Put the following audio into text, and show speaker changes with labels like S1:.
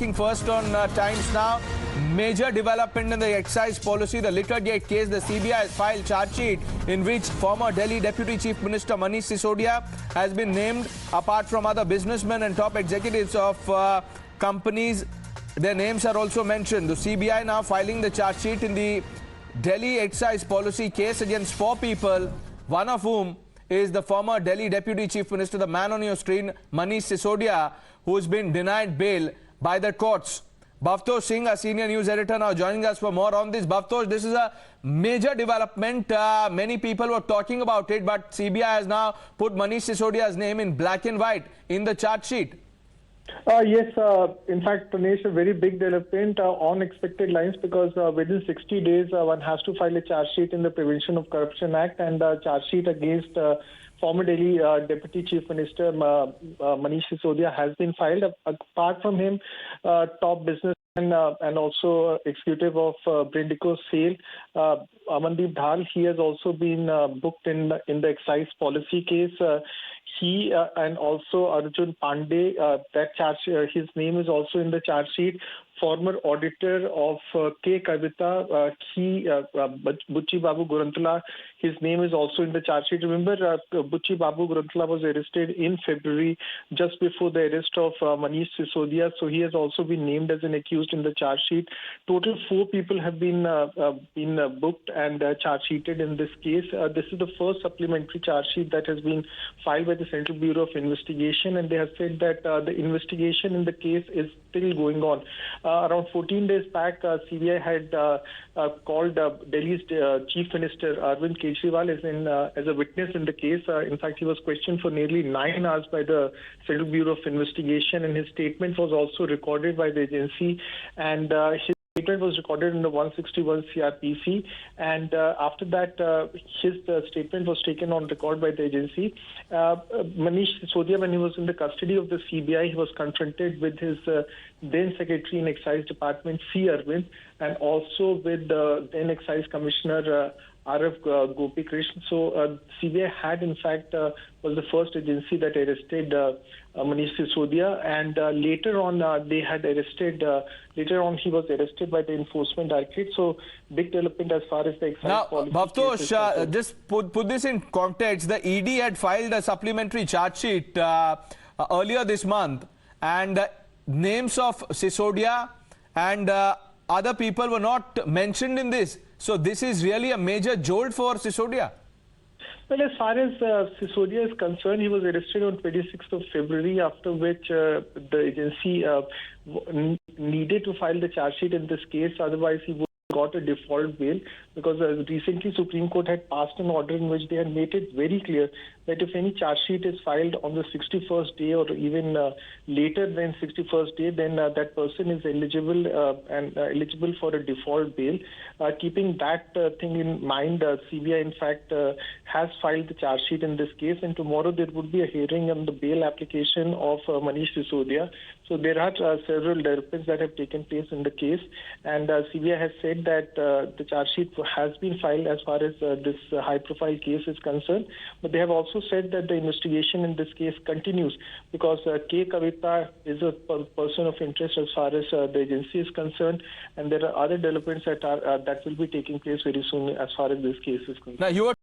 S1: breaking first on Times Now. Major development in the excise policy, the Liquorgate case. The CBI has filed charge sheet in which former Delhi Deputy Chief Minister Manish Sisodia has been named, apart from other businessmen and top executives of companies. Their names are also mentioned. The CBI now filing the charge sheet in the Delhi excise policy case against 4 people, one of whom is the former Delhi Deputy Chief Minister, the man on your screen, Manish Sisodia, who has been denied bail by the courts. Bhavtosh Singh, a senior news editor, now joining us for more on this. Bhavtosh, this is a major development. Many people were talking about it, but CBI has now put Manish Sisodia's name in black and white in the charge sheet.
S2: Yes, in fact, Pranesh, a very big development on expected lines, because within 60 days, one has to file a charge sheet in the Prevention of Corruption Act, and a charge sheet against former Delhi Deputy Chief Minister Manish Sisodia has been filed. Apart from him, top businessman and also executive of Brindcos sale, Amandeep Dahl, he has also been booked in the excise policy case. He and also Arjun Pandey, that charge, his name is also in the charge sheet. Former auditor of K Kavitha, Butchibabu, his name is also in the charge sheet. Remember, Butchibabu was arrested in February, just before the arrest of Manish Sisodia. So he has also been named as an accused in the charge sheet. Total 4 people have been booked and charge sheeted in this case. This is the first supplementary charge sheet that has been filed by the Central Bureau of Investigation, and they have said that the investigation in the case is still going on. Around 14 days back, CBI had called Delhi's Chief Minister Arvind Kejriwal as a witness in the case. In fact, he was questioned for nearly 9 hours by the Central Bureau of Investigation, and his statement was also recorded by the agency. And his statement was recorded in the 161 CRPC, and after that, his statement was taken on record by the agency. Manish Sisodia, when he was in the custody of the CBI, he was confronted with his then Secretary in Excise Department, C. Arvind, and also with the then Excise Commissioner, R.F. Gopi Krishna. So CBI had, in fact, was the first agency that arrested Manish Sisodia, and later on they had arrested. Later on, he was arrested by the Enforcement Directorate. So big development as far as the excise
S1: now,
S2: policy.
S1: Bhavtosh, just put this in context. The ED had filed a supplementary charge sheet earlier this month, and names of Sisodia and other people were not mentioned in this. So this is really a major jolt for Sisodia.
S2: Well, as far as Sisodia is concerned, he was arrested on 26th of February, after which the agency needed to file the charge sheet in this case. Otherwise, he would got a default bail, because recently Supreme Court had passed an order in which they had made it very clear that if any charge sheet is filed on the 61st day or even later than 61st day, then that person is eligible and eligible for a default bail. Keeping that thing in mind, CBI in fact has filed the charge sheet in this case, and tomorrow there would be a hearing on the bail application of Manish Sisodia. So there are several developments that have taken place in the case, and CBI has said that the charge sheet has been filed as far as this high-profile case is concerned. But they have also said that the investigation in this case continues, because K Kavitha is a person of interest as far as the agency is concerned, and there are other developments that will be taking place very soon as far as this case is concerned.
S1: Now, you were